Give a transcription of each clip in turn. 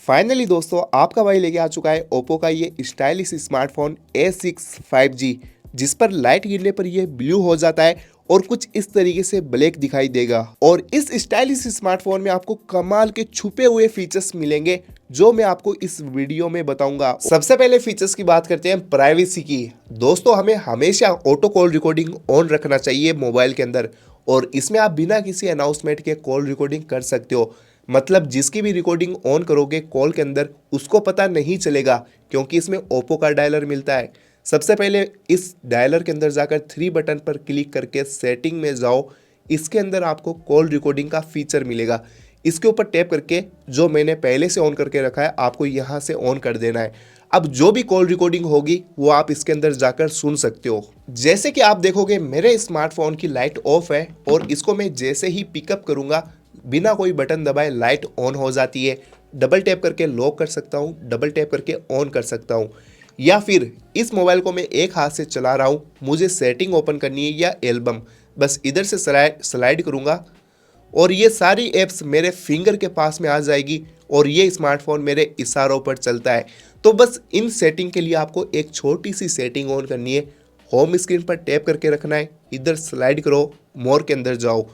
Finally दोस्तों आपका भाई लेके आ चुका है ओप्पो का ये स्टाइलिश स्मार्टफोन A6 5G, जिस पर लाइट गिरने पर ये ब्लू हो जाता है और कुछ इस तरीके से ब्लैक दिखाई देगा। और इस स्टाइलिश स्मार्टफोन में आपको कमाल के छुपे हुए फीचर्स मिलेंगे जो मैं आपको इस वीडियो में बताऊंगा। सबसे पहले फीचर्स की बात करते हैं प्राइवेसी की। दोस्तों हमें हमेशा ऑटो कॉल रिकॉर्डिंग ऑन रखना चाहिए मोबाइल के अंदर, और इसमें आप बिना किसी अनाउंसमेंट के कॉल रिकॉर्डिंग कर सकते हो। मतलब जिसकी भी रिकॉर्डिंग ऑन करोगे कॉल के अंदर उसको पता नहीं चलेगा, क्योंकि इसमें ओप्पो का डायलर मिलता है। सबसे पहले इस डायलर के अंदर जाकर 3 बटन पर क्लिक करके सेटिंग में जाओ। इसके अंदर आपको कॉल रिकॉर्डिंग का फीचर मिलेगा। इसके ऊपर टैप करके जो मैंने पहले से ऑन करके रखा है आपको यहाँ से ऑन कर देना है। अब जो भी कॉल रिकॉर्डिंग होगी वो आप इसके अंदर जाकर सुन सकते हो। जैसे कि आप देखोगे मेरे स्मार्टफोन की लाइट ऑफ है और इसको मैं जैसे ही पिकअप करूंगा बिना कोई बटन दबाए लाइट ऑन हो जाती है। डबल टैप करके लॉक कर सकता हूँ, डबल टैप करके ऑन कर सकता हूँ, या फिर इस मोबाइल को मैं एक हाथ से चला रहा हूँ, मुझे सेटिंग ओपन करनी है या एल्बम, बस इधर से स्लाइड करूँगा और ये सारी ऐप्स मेरे फिंगर के पास में आ जाएगी और ये स्मार्टफोन मेरे इशारों पर चलता है। तो बस इन सेटिंग के लिए आपको एक छोटी सी सेटिंग ऑन करनी है। होम स्क्रीन पर टैप करके रखना है, इधर स्लाइड करो, मोर के अंदर जाओ।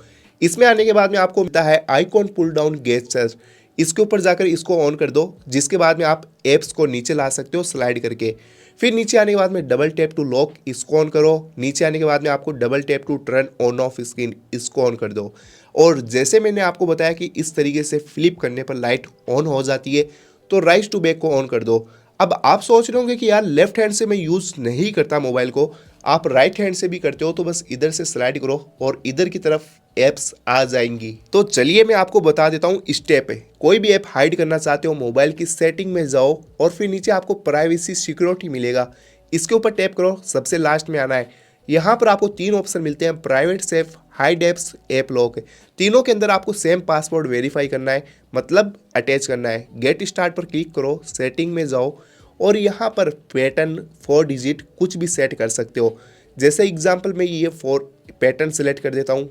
इसमें आने के बाद में आपको मिलता है आइकॉन पुल डाउन गेस्चर। इसके ऊपर जाकर इसको ऑन कर दो, जिसके बाद में आप एप्स को नीचे ला सकते हो स्लाइड करके। फिर नीचे आने के बाद में डबल टैप टू लॉक, इसको ऑन करो। नीचे आने के बाद में आपको double tap to turn on off screen, इसको ऑन कर दो। और जैसे मैंने आपको बताया कि इस तरीके से फ्लिप करने पर लाइट ऑन हो जाती है, तो राइट टू बैक को ऑन कर दो। अब आप सोच रहे होंगे कि यार लेफ्ट हैंड से मैं यूज़ नहीं करता मोबाइल को, आप राइट हैंड से भी करते हो, तो बस इधर से स्लाइड करो और इधर की तरफ एप्स आ जाएंगी। तो चलिए मैं आपको बता देता हूँ स्टेप है। कोई भी ऐप हाइड करना चाहते हो मोबाइल की सेटिंग में जाओ और फिर नीचे आपको प्राइवेसी सिक्योरिटी मिलेगा, इसके ऊपर टैप करो, सबसे लास्ट में आना है। यहाँ पर आपको 3 ऑप्शन मिलते हैं, private, safe, hide apps, app lock. तीनों के अंदर आपको सेम पासवर्ड वेरीफाई करना है, मतलब अटैच करना है। गेट स्टार्ट पर क्लिक करो, सेटिंग में जाओ और यहाँ पर पैटर्न 4 डिजिट कुछ भी सेट कर सकते हो। जैसे एग्जांपल में ये 4 पैटर्न सेलेक्ट कर देता हूँ।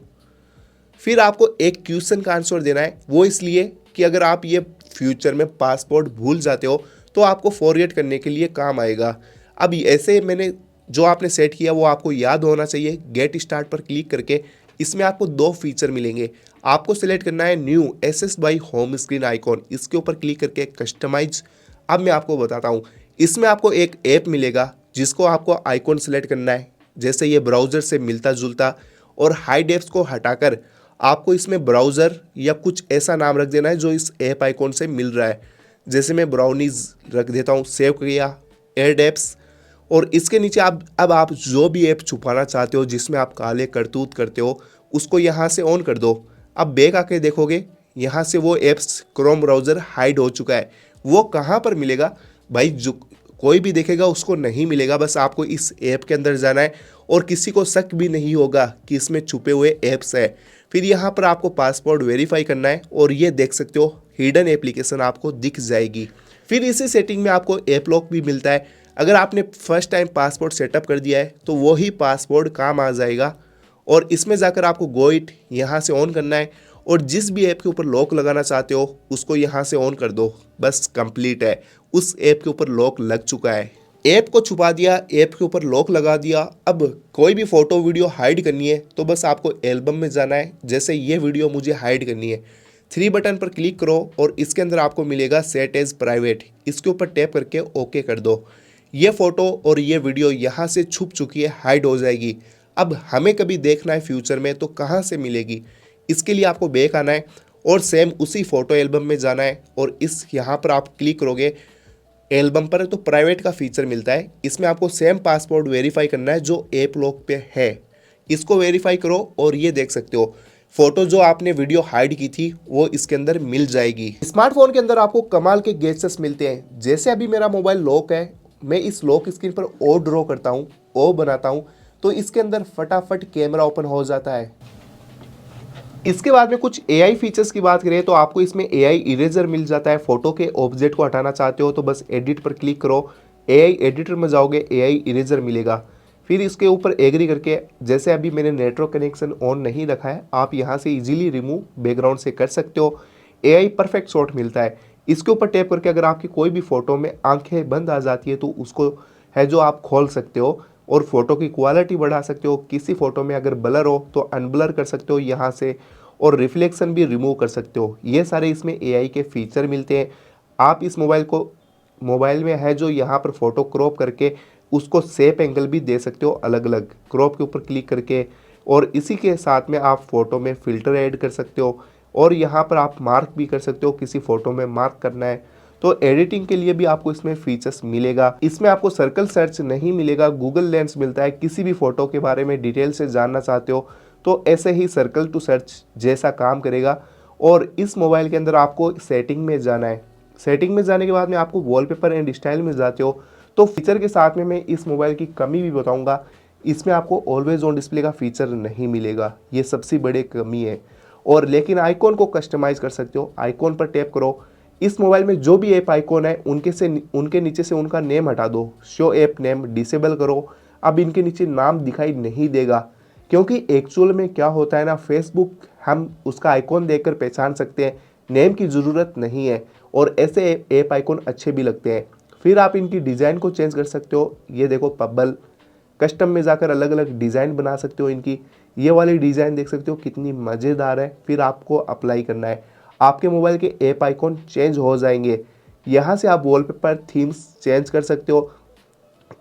फिर आपको एक क्वेश्चन का आंसर देना है, वो इसलिए कि अगर आप ये फ्यूचर में पासवर्ड भूल जाते हो तो आपको फॉरगेट करने के लिए काम आएगा। अब ऐसे मैंने जो आपने सेट किया वो आपको याद होना चाहिए। गेट स्टार्ट पर क्लिक करके इसमें आपको 2 फीचर मिलेंगे। आपको सिलेक्ट करना है new access by home screen icon, इसके ऊपर क्लिक करके कस्टमाइज। अब मैं आपको बताता हूँ, इसमें आपको एक ऐप मिलेगा जिसको आपको आइकॉन सेलेक्ट करना है, जैसे ये ब्राउज़र से मिलता जुलता, और हाइड एप्स को हटाकर आपको इसमें ब्राउज़र या कुछ ऐसा नाम रख देना है जो इस ऐप आइकॉन से मिल रहा है। जैसे मैं ब्राउनीज रख देता हूँ, सेव किया, ऐड एप्स, और इसके नीचे अब आप जो भी ऐप छुपाना चाहते हो जिसमें आप काले करतूत करते हो उसको यहाँ से ऑन कर दो। अब बैक आके देखोगे यहाँ से वो ऐप्स क्रोम ब्राउज़र हाइड हो चुका है। वो कहाँ पर मिलेगा भाई, जो कोई भी देखेगा उसको नहीं मिलेगा। बस आपको इस ऐप के अंदर जाना है और किसी को शक भी नहीं होगा कि इसमें छुपे हुए ऐप्स है। फिर यहाँ पर आपको पासवर्ड वेरीफाई करना है और ये देख सकते हो हिडन एप्लीकेशन आपको दिख जाएगी। फिर इसी सेटिंग में आपको ऐप लॉक भी मिलता है। अगर आपने फर्स्ट टाइम पासवर्ड सेटअप कर दिया है तो वही पासवर्ड काम आ जाएगा, और इसमें जाकर आपको गो इट यहाँ से ऑन करना है और जिस भी ऐप के ऊपर लॉक लगाना चाहते हो उसको यहाँ से ऑन कर दो। बस कंप्लीट है, उस ऐप के ऊपर लॉक लग चुका है। ऐप को छुपा दिया, ऐप के ऊपर लॉक लगा दिया। अब कोई भी फोटो वीडियो हाइड करनी है तो बस आपको एल्बम में जाना है। जैसे ये वीडियो मुझे हाइड करनी है, 3 बटन पर क्लिक करो और इसके अंदर आपको मिलेगा सेट एज प्राइवेट, इसके ऊपर टैप करके ओके कर दो। ये फोटो और ये वीडियो यहाँ से छुप चुकी है, हाइड हो जाएगी। अब हमें कभी देखना है फ्यूचर में तो कहाँ से मिलेगी, इसके लिए आपको बैक आना है और सेम उसी फोटो एल्बम में जाना है और इस यहाँ पर आप क्लिक करोगे एल्बम पर तो प्राइवेट का फीचर मिलता है। इसमें आपको सेम पासवर्ड वेरीफाई करना है जो ऐप लॉक पे है, इसको वेरीफाई करो और ये देख सकते हो फोटो जो आपने वीडियो हाइड की थी वो इसके अंदर मिल जाएगी। स्मार्टफोन के अंदर आपको कमाल के गैजेट्स मिलते हैं। जैसे अभी मेरा मोबाइल लॉक है, मैं इस लॉक स्क्रीन पर ओ ड्रॉ करता हूँ, ओ बनाता हूँ, तो इसके अंदर फटाफट कैमरा ओपन हो जाता है। इसके बाद में कुछ AI फीचर्स की बात करें तो आपको इसमें AI इरेजर मिल जाता है। फोटो के ऑब्जेक्ट को हटाना चाहते हो तो बस एडिट पर क्लिक करो, AI एडिटर में जाओगे, AI इरेजर मिलेगा। फिर इसके ऊपर एग्री करके, जैसे अभी मैंने नेटवर्क कनेक्शन ऑन नहीं रखा है, आप यहाँ से इजीली रिमूव बैकग्राउंड से कर सकते हो। AI परफेक्ट शॉट मिलता है। इसके ऊपर टैप करके अगर आपकी कोई भी फ़ोटो में आंखें बंद आ जाती है तो उसको है जो आप खोल सकते हो और फ़ोटो की क्वालिटी बढ़ा सकते हो। किसी फ़ोटो में अगर ब्लर हो तो अनब्लर कर सकते हो यहाँ से, और रिफ्लेक्शन भी रिमूव कर सकते हो। ये सारे इसमें एआई के फीचर मिलते हैं। आप इस मोबाइल में है जो यहाँ पर फ़ोटो क्रॉप करके उसको शेप एंगल भी दे सकते हो अलग अलग, क्रॉप के ऊपर क्लिक करके। और इसी के साथ में आप फ़ोटो में फ़िल्टर ऐड कर सकते हो, और यहाँ पर आप मार्क भी कर सकते हो, किसी फ़ोटो में मार्क करना है तो एडिटिंग के लिए भी आपको इसमें फीचर्स मिलेगा। इसमें आपको सर्कल सर्च नहीं मिलेगा, गूगल लेंस मिलता है। किसी भी फ़ोटो के बारे में डिटेल से जानना चाहते हो तो ऐसे ही सर्कल टू सर्च जैसा काम करेगा। और इस मोबाइल के अंदर आपको सेटिंग में जाना है। सेटिंग में जाने के बाद में आपको वॉलपेपर एंड स्टाइल में जाते हो तो फीचर के साथ में मैं इस मोबाइल की कमी भी बताऊंगा। इसमें आपको ऑलवेज ऑन डिस्प्ले का फीचर नहीं मिलेगा, ये सबसे बड़ी कमी है। और लेकिन आइकॉन को कस्टमाइज़ कर सकते हो। आइकॉन पर टैप करो, इस मोबाइल में जो भी ऐप आइकॉन है उनके नीचे से उनका नेम हटा दो, शो ऐप नेम डिसेबल करो। अब इनके नीचे नाम दिखाई नहीं देगा, क्योंकि एक्चुअल में क्या होता है ना, फेसबुक हम उसका आइकॉन देखकर पहचान सकते हैं, नेम की ज़रूरत नहीं है। और ऐसे ऐप आइकॉन अच्छे भी लगते हैं। फिर आप इनकी डिज़ाइन को चेंज कर सकते हो। ये देखो पबल कस्टम में जाकर अलग अलग डिज़ाइन बना सकते हो इनकी। ये वाली डिज़ाइन देख सकते हो कितनी मज़ेदार है। फिर आपको अप्लाई करना है, आपके मोबाइल के ऐप आइकॉन चेंज हो जाएंगे। यहाँ से आप वॉलपेपर थीम्स चेंज कर सकते हो।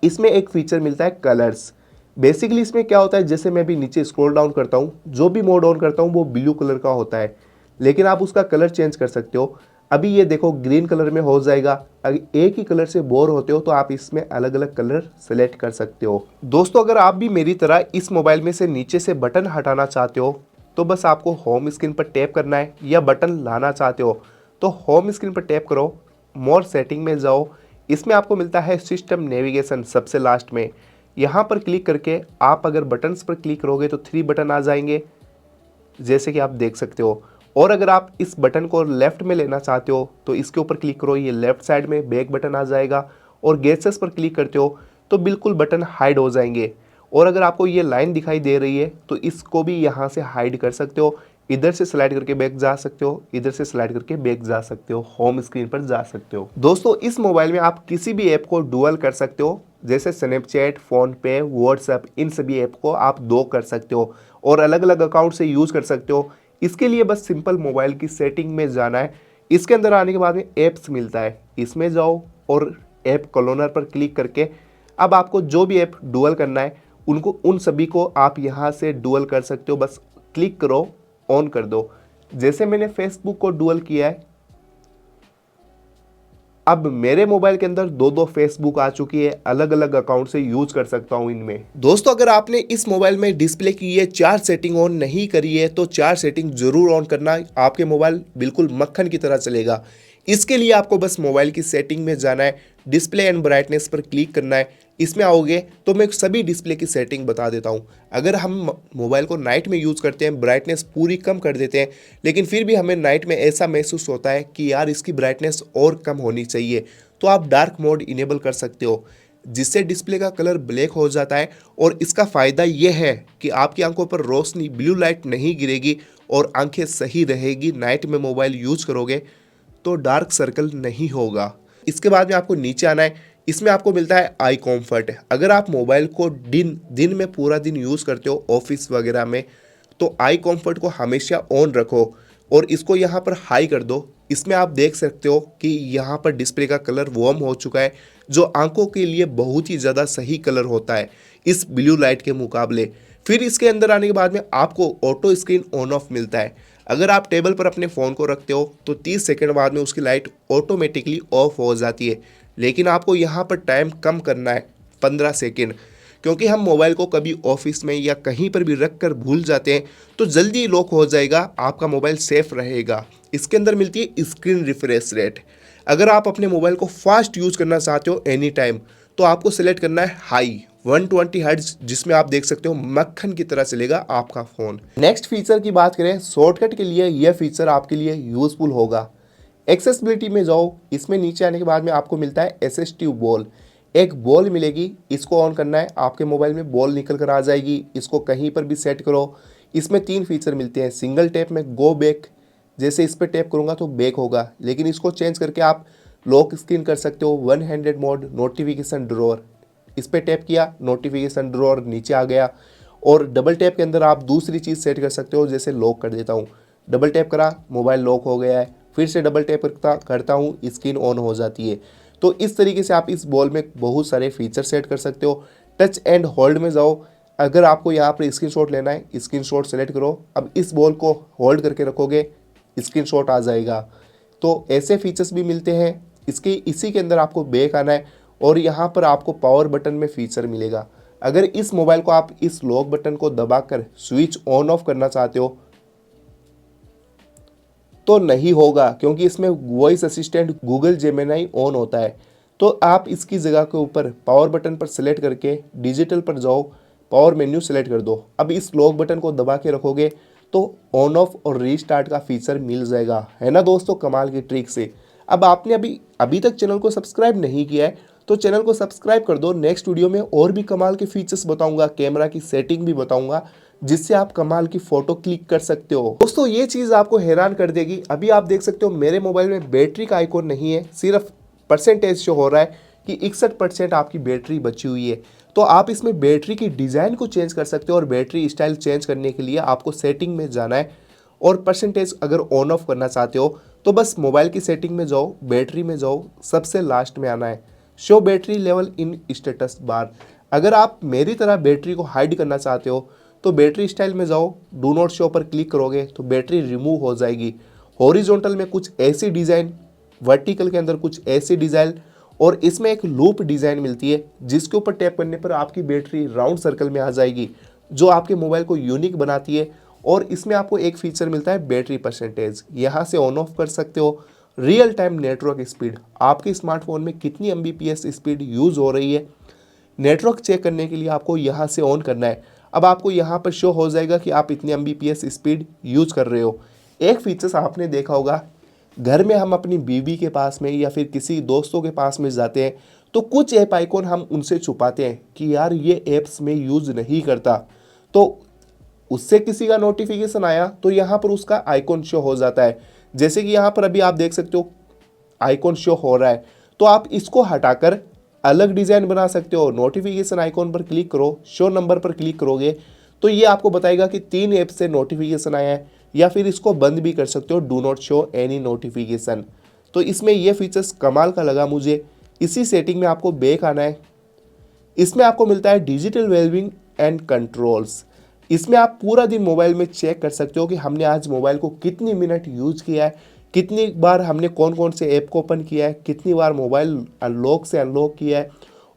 इसमें एक फीचर मिलता है कलर्स। बेसिकली इसमें क्या होता है, जैसे मैं भी नीचे स्क्रॉल डाउन करता हूँ, जो भी मोड ऑन करता हूँ वो ब्लू कलर का होता है, लेकिन आप उसका कलर चेंज कर सकते हो। अभी ये देखो ग्रीन कलर में हो जाएगा। अगर एक ही कलर से बोर होते हो तो आप इसमें अलग अलग कलर सेलेक्ट कर सकते हो। दोस्तों अगर आप भी मेरी तरह इस मोबाइल में से नीचे से बटन हटाना चाहते हो तो बस आपको होम स्क्रीन पर टैप करना है, या बटन लाना चाहते हो तो होम स्क्रीन पर टैप करो, मोर सेटिंग में जाओ। इसमें आपको मिलता है सिस्टम नेविगेशन सबसे लास्ट में। यहाँ पर क्लिक करके आप अगर बटन्स पर क्लिक करोगे तो 3 बटन आ जाएंगे जैसे कि आप देख सकते हो। और अगर आप इस बटन को लेफ्ट में लेना चाहते हो तो इसके ऊपर क्लिक करो, ये लेफ्ट साइड में बैक बटन आ जाएगा। और गैसेस पर क्लिक करते हो तो बिल्कुल बटन हाइड हो जाएंगे। और अगर आपको ये लाइन दिखाई दे रही है तो इसको भी यहाँ से हाइड कर सकते हो। इधर से स्लाइड करके बैक जा सकते हो, इधर से स्लाइड करके बैक जा सकते हो, होम स्क्रीन पर जा सकते हो। दोस्तों इस मोबाइल में आप किसी भी ऐप को डुअल कर सकते हो, जैसे स्नैपचैट, फ़ोन पे, व्हाट्सएप, इन सभी ऐप को आप 2 कर सकते हो और अलग अलग अकाउंट से यूज़ कर सकते हो। इसके लिए बस सिंपल मोबाइल की सेटिंग में जाना है। इसके अंदर आने के बाद में ऐप्स मिलता है, इसमें जाओ और ऐप क्लोनर पर क्लिक करके अब आपको जो भी ऐप डुअल करना है उन सभी को आप यहाँ से डुअल कर सकते हो। बस क्लिक करो, ऑन कर दो। जैसे मैंने फेसबुक को डुअल किया है, अब मेरे मोबाइल के अंदर 2 फेसबुक आ चुकी है, अलग अलग अकाउंट से यूज कर सकता हूं इनमें। दोस्तों अगर आपने इस मोबाइल में डिस्प्ले की ये 4 सेटिंग ऑन नहीं करी है तो 4 सेटिंग जरूर ऑन करना, आपके मोबाइल बिल्कुल मक्खन की तरह चलेगा। इसके लिए आपको बस मोबाइल की सेटिंग में जाना है, डिस्प्ले एंड ब्राइटनेस पर क्लिक करना है। इसमें आओगे तो मैं सभी डिस्प्ले की सेटिंग बता देता हूं। अगर हम मोबाइल को नाइट में यूज़ करते हैं, ब्राइटनेस पूरी कम कर देते हैं, लेकिन फिर भी हमें नाइट में ऐसा महसूस होता है कि यार इसकी ब्राइटनेस और कम होनी चाहिए, तो आप डार्क मोड इनेबल कर सकते हो, जिससे डिस्प्ले का कलर ब्लैक हो जाता है। और इसका फ़ायदा यह है कि आपकी आंखों पर रोशनी, ब्लू लाइट नहीं गिरेगी और आंखें सही रहेगी। नाइट में मोबाइल यूज़ करोगे तो डार्क सर्कल नहीं होगा। इसके बाद में आपको नीचे आना है, इसमें आपको मिलता है आई कॉम्फर्ट। अगर आप मोबाइल को दिन में पूरा दिन यूज़ करते हो ऑफिस वगैरह में, तो आई कॉम्फर्ट को हमेशा ऑन रखो और इसको यहाँ पर हाई कर दो। इसमें आप देख सकते हो कि यहाँ पर डिस्प्ले का कलर वार्म हो चुका है, जो आंखों के लिए बहुत ही ज़्यादा सही कलर होता है इस ब्लू लाइट के मुकाबले। फिर इसके अंदर आने के बाद में आपको ऑटो स्क्रीन ऑन ऑफ मिलता है। अगर आप टेबल पर अपने फ़ोन को रखते हो तो 30 सेकंड बाद में उसकी लाइट ऑटोमेटिकली ऑफ हो जाती है, लेकिन आपको यहाँ पर टाइम कम करना है 15 सेकंड, क्योंकि हम मोबाइल को कभी ऑफिस में या कहीं पर भी रख कर भूल जाते हैं तो जल्दी लॉक हो जाएगा, आपका मोबाइल सेफ रहेगा। इसके अंदर मिलती है स्क्रीन रिफ्रेश रेट। अगर आप अपने मोबाइल को फास्ट यूज़ करना चाहते हो एनी टाइम तो आपको सेलेक्ट करना है हाई 120 हर्ट्ज, जिसमें आप देख सकते हो मक्खन की तरह चलेगा आपका फ़ोन। नेक्स्ट फीचर की बात करें, शॉर्टकट के लिए यह फीचर आपके लिए यूज़फुल होगा। एक्सेसिबिलिटी में जाओ, इसमें नीचे आने के बाद में आपको मिलता है असिस्टिव बॉल। एक बॉल मिलेगी, इसको ऑन करना है, आपके मोबाइल में बॉल निकल कर आ जाएगी। इसको कहीं पर भी सेट करो। इसमें 3 फीचर मिलते हैं, सिंगल टैप में गो बैक, जैसे इस पर टैप करूँगा तो बैक होगा, लेकिन इसको चेंज करके आप लॉक स्क्रीन कर सकते हो। One handed mode, notification drawer, इस पर टैप किया, नोटिफिकेशन ड्रॉअर नीचे आ गया। और डबल टैप के अंदर आप दूसरी चीज़ सेट कर सकते हो, जैसे लॉक कर देता हूँ, डबल टैप करा, मोबाइल लॉक हो गया है। फिर से डबल टैप करता हूँ, स्क्रीन ऑन हो जाती है। तो इस तरीके से आप इस बॉल में बहुत सारे फीचर सेट कर सकते हो। टच एंड होल्ड में जाओ, अगर आपको यहाँ पर स्क्रीनशॉट लेना है, स्क्रीनशॉट सेलेक्ट करो, अब इस बॉल को होल्ड करके रखोगे, स्क्रीनशॉट आ जाएगा। तो ऐसे फीचर्स भी मिलते हैं। इसी के अंदर आपको बैक आना है और यहाँ पर आपको पावर बटन में फीचर मिलेगा। अगर इस मोबाइल को आप इस लॉक बटन को दबाकर स्विच ऑन ऑफ करना चाहते हो तो नहीं होगा, क्योंकि इसमें voice assistant Google Gemini on होता है। तो आप इसकी जगह के ऊपर पावर बटन पर सेलेक्ट करके डिजिटल पर जाओ, पावर मेन्यू सेलेक्ट कर दो। अब इस लॉक बटन को दबा के रखोगे तो ऑन ऑफ और रीस्टार्ट का फीचर मिल जाएगा। है ना दोस्तों, कमाल की ट्रिक से। अब आपने अभी तक चैनल को सब्सक्राइब नहीं किया है तो चैनल को सब्सक्राइब कर दो। नेक्स्ट वीडियो में और भी कमाल के फीचर्स बताऊंगा, कैमरा की सेटिंग भी बताऊंगा, जिससे आप कमाल की फोटो क्लिक कर सकते हो। दोस्तों ये चीज़ आपको हैरान कर देगी। अभी आप देख सकते हो मेरे मोबाइल में बैटरी का आइकॉन नहीं है, सिर्फ परसेंटेज शो हो रहा है कि 61% आपकी बैटरी बची हुई है। तो आप इसमें बैटरी की डिज़ाइन को चेंज कर सकते हो और बैटरी स्टाइल चेंज करने के लिए आपको सेटिंग में जाना है और परसेंटेज अगर ऑन ऑफ करना चाहते हो तो बस मोबाइल की सेटिंग में जाओ, बैटरी में जाओ, सबसे लास्ट में आना है show battery level in status bar. अगर आप मेरी तरह बैटरी को हाइड करना चाहते हो तो बैटरी स्टाइल में जाओ, डू नॉट शो पर क्लिक करोगे तो बैटरी रिमूव हो जाएगी। हॉरिजॉन्टल में कुछ ऐसी डिज़ाइन, वर्टिकल के अंदर कुछ ऐसी डिज़ाइन और इसमें एक लूप डिज़ाइन मिलती है जिसके ऊपर टैप करने पर आपकी बैटरी राउंड सर्कल में आ जाएगी, जो आपके मोबाइल को यूनिक बनाती है। और इसमें आपको एक फीचर मिलता है बैटरी परसेंटेज, यहाँ से ऑन ऑफ कर सकते हो। रियल टाइम नेटवर्क स्पीड, आपके स्मार्टफोन में कितनी एमबीपीएस स्पीड यूज़ हो रही है, नेटवर्क चेक करने के लिए आपको यहाँ से ऑन करना है। अब आपको यहाँ पर शो हो जाएगा कि आप इतनी एमबीपीएस स्पीड यूज़ कर रहे हो। एक फीचर्स आपने देखा होगा, घर में हम अपनी बीवी के पास में या फिर किसी दोस्तों के पास में जाते हैं तो कुछ ऐप आइकॉन हम उनसे छुपाते हैं कि यार ये ऐप्स में यूज़ नहीं करता, तो उससे किसी का नोटिफिकेशन आया तो यहाँ पर उसका आइकॉन शो हो जाता है। जैसे कि यहाँ पर अभी आप देख सकते हो आइकॉन शो हो रहा है, तो आप इसको हटाकर अलग डिज़ाइन बना सकते हो। नोटिफिकेशन आइकॉन पर क्लिक करो, शो नंबर पर क्लिक करोगे तो ये आपको बताएगा कि 3 ऐप से नोटिफिकेशन आया है, या फिर इसको बंद भी कर सकते हो, do not show any notification. तो इसमें ये फीचर्स कमाल का लगा मुझे। इसी सेटिंग में आपको बैक आना है। इसमें आपको मिलता है डिजिटल वेलबिंग एंड कंट्रोल्स। इसमें आप पूरा दिन मोबाइल में चेक कर सकते हो कि हमने आज मोबाइल को कितनी मिनट यूज़ किया है, कितनी बार हमने कौन कौन से ऐप को ओपन किया है, कितनी बार मोबाइल अनलॉक से अनलॉक किया है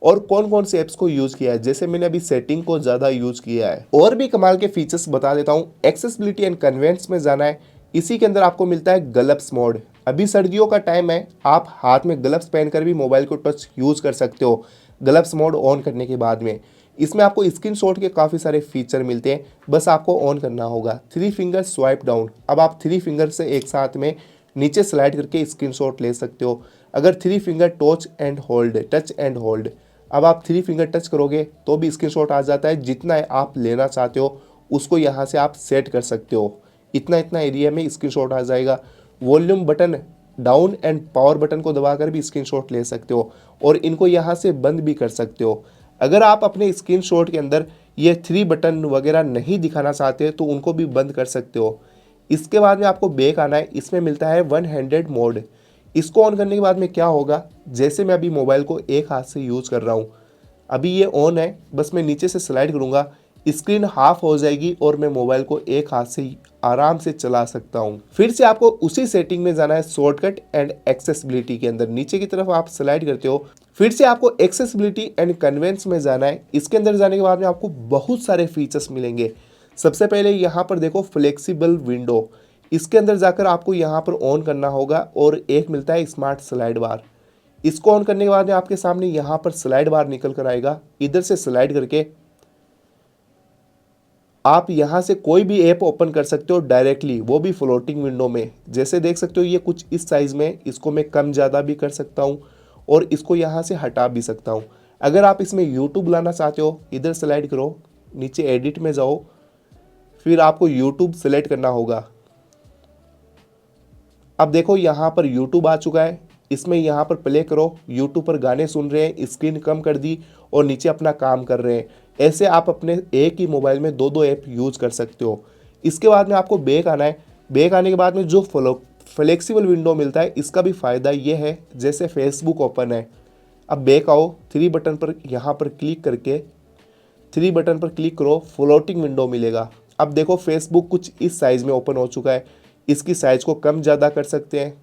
और कौन कौन से ऐप्स को यूज़ किया है। जैसे मैंने अभी सेटिंग को ज़्यादा यूज़ किया है। और भी कमाल के फीचर्स बता देता हूँ। एक्सेसिबिलिटी एंड कन्वेंस में जाना है। इसी के अंदर आपको मिलता है ग्लव्स मोड। अभी सर्दियों का टाइम है, आप हाथ में ग्लव्स पहनकर भी मोबाइल को टच यूज़ कर सकते हो ग्लव्स मोड ऑन करने के बाद में। इसमें आपको स्क्रीनशॉट के काफ़ी सारे फीचर मिलते हैं, बस आपको ऑन करना होगा। 3 फिंगर स्वाइप डाउन, अब आप 3 फिंगर से एक साथ में नीचे स्लाइड करके स्क्रीनशॉट ले सकते हो। अगर 3 फिंगर टच एंड होल्ड, अब आप 3 फिंगर टच करोगे तो भी स्क्रीनशॉट आ जाता है। जितना आप लेना चाहते हो उसको यहाँ से आप सेट कर सकते हो, इतना इतना एरिया में स्क्रीनशॉट आ जाएगा। Volume button down and power button को दबाकर भी स्क्रीनशॉट ले सकते हो और इनको यहाँ से बंद भी कर सकते हो। अगर आप अपने स्क्रीनशॉट के अंदर ये 3 बटन वगैरह नहीं दिखाना चाहते तो उनको भी बंद कर सकते हो। इसके बाद में आपको बैक आना है। इसमें मिलता है वन हैंडेड मोड। इसको ऑन करने के बाद में क्या होगा, जैसे मैं अभी मोबाइल को एक हाथ से यूज़ कर रहा हूँ, अभी ये ऑन है, बस मैं नीचे से स्लाइड करूँगा, स्क्रीन हाफ हो जाएगी और मैं मोबाइल को एक हाथ से आराम से चला सकता हूँ। फिर से आपको उसी सेटिंग में जाना है, शॉर्टकट एंड एक्सेसिबिलिटी के अंदर नीचे की तरफ आप स्लाइड करते हो। फिर से आपको एक्सेसिबिलिटी एंड कन्वेंस में जाना है। इसके अंदर जाने के बाद में आपको बहुत सारे फीचर्स मिलेंगे। सबसे पहले यहाँ पर देखो फ्लेक्सिबल विंडो, इसके अंदर जाकर आपको यहाँ पर ऑन करना होगा और एक मिलता है स्मार्ट स्लाइड बार। इसको ऑन करने के बाद में आपके सामने यहाँ पर स्लाइड बार निकल कर आएगा। इधर से स्लाइड करके आप यहाँ से कोई भी ऐप ओपन कर सकते हो डायरेक्टली, वो भी फ्लोटिंग विंडो में। जैसे देख सकते हो ये कुछ इस साइज़ में, इसको मैं कम ज़्यादा भी कर सकता हूँ और इसको यहाँ से हटा भी सकता हूँ। अगर आप इसमें यूट्यूब लाना चाहते हो, इधर स्लाइड करो, नीचे एडिट में जाओ, फिर आपको यूट्यूब सेलेक्ट करना होगा। अब देखो यहाँ पर यूट्यूब आ चुका है, इसमें यहाँ पर प्ले करो, यूट्यूब पर गाने सुन रहे हैं, स्क्रीन कम कर दी और नीचे अपना काम कर रहे हैं। ऐसे आप अपने एक ही मोबाइल में दो दो ऐप यूज कर सकते हो। इसके बाद में आपको बैक आना है। बैक आने के बाद में जो फ्लेक्सिबल विंडो मिलता है, इसका भी फ़ायदा ये है, जैसे फेसबुक ओपन है, अब बैक आओ, थ्री बटन पर यहाँ पर क्लिक करके थ्री बटन पर क्लिक करो, फ्लोटिंग विंडो मिलेगा। अब देखो फेसबुक कुछ इस साइज़ में ओपन हो चुका है, इसकी साइज़ को कम ज़्यादा कर सकते हैं।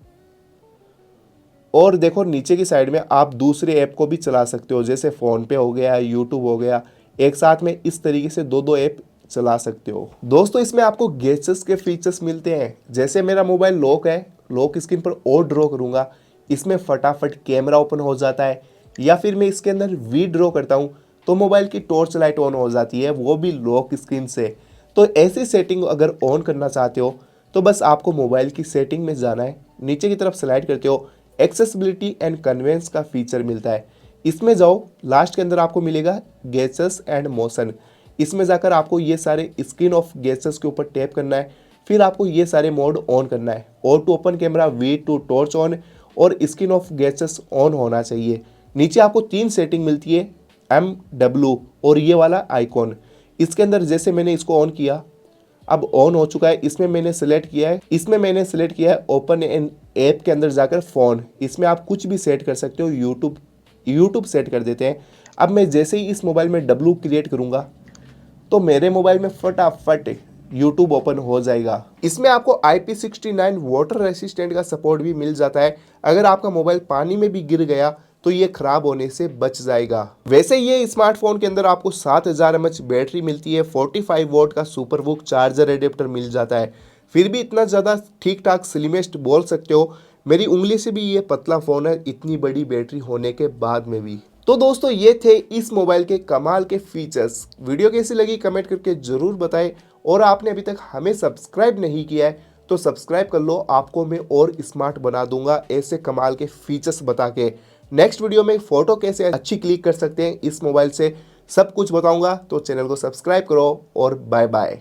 और देखो नीचे की साइड में आप दूसरे ऐप को भी चला सकते हो, जैसे फ़ोनपे हो गया, यूट्यूब हो गया, एक साथ में इस तरीके से दो दो ऐप चला सकते हो। दोस्तों इसमें आपको गैजेट्स के फीचर्स मिलते हैं, जैसे मेरा मोबाइल लॉक है, लॉक स्क्रीन पर और ड्रॉ करूँगा, इसमें फटाफट कैमरा ओपन हो जाता है, या फिर मैं इसके अंदर वी ड्रॉ करता हूँ तो मोबाइल की टॉर्च लाइट ऑन हो जाती है, वो भी लॉक स्क्रीन से। तो ऐसी सेटिंग अगर ऑन करना चाहते हो तो बस आपको मोबाइल की सेटिंग में जाना है, नीचे की तरफ स्लाइड करते हो, एक्सेसिबिलिटी एंड कन्वेंस का फीचर मिलता है, इसमें जाओ, लास्ट के अंदर आपको मिलेगा गैजेट्स एंड मोशन। इसमें जाकर आपको ये सारे स्क्रीन ऑफ गैजेट्स के ऊपर टैप करना है, फिर आपको ये सारे मोड ऑन करना है, ऑटो ओपन कैमरा, वी टू टॉर्च ऑन और स्क्रीन ऑफ गैजेट्स ऑन होना चाहिए। नीचे आपको तीन सेटिंग मिलती है, MW और ये वाला आइकॉन। इसके अंदर जैसे मैंने इसको ऑन किया, अब ऑन हो चुका है, इसमें मैंने सेलेक्ट किया है ओपन एन ऐप के अंदर जाकर फ़ोन। इसमें आप कुछ भी सेट कर सकते हो, यूट्यूब सेट कर देते हैं। अब मैं जैसे ही इस मोबाइल में W क्रिएट करूँगा तो मेरे मोबाइल में फटाफट यूट्यूब ओपन हो जाएगा। इसमें आपको IP69 वाटर रेसिस्टेंट का सपोर्ट भी मिल जाता है, अगर आपका मोबाइल पानी में भी गिर गया तो ये खराब होने से बच जाएगा। वैसे ये स्मार्टफोन के अंदर आपको 7000 mAh बैटरी मिलती है, 45 वोल्ट का सुपरबुक चार्जर एडेप्टर मिल जाता है, फिर भी इतना ज़्यादा ठीक ठाक स्लिमेस्ट बोल सकते हो। मेरी उंगली से भी ये पतला फ़ोन है, इतनी बड़ी बैटरी होने के बाद में भी। तो दोस्तों ये थे इस मोबाइल के कमाल के फीचर्स। वीडियो कैसी लगी कमेंट करके ज़रूर बताएं, और आपने अभी तक हमें सब्सक्राइब नहीं किया है तो सब्सक्राइब कर लो, आपको मैं और स्मार्ट बना दूंगा ऐसे कमाल के फीचर्स बता के। नेक्स्ट वीडियो में फ़ोटो कैसे अच्छी क्लिक कर सकते हैं इस मोबाइल से, सब कुछ बताऊंगा, तो चैनल को सब्सक्राइब करो और बाय बाय।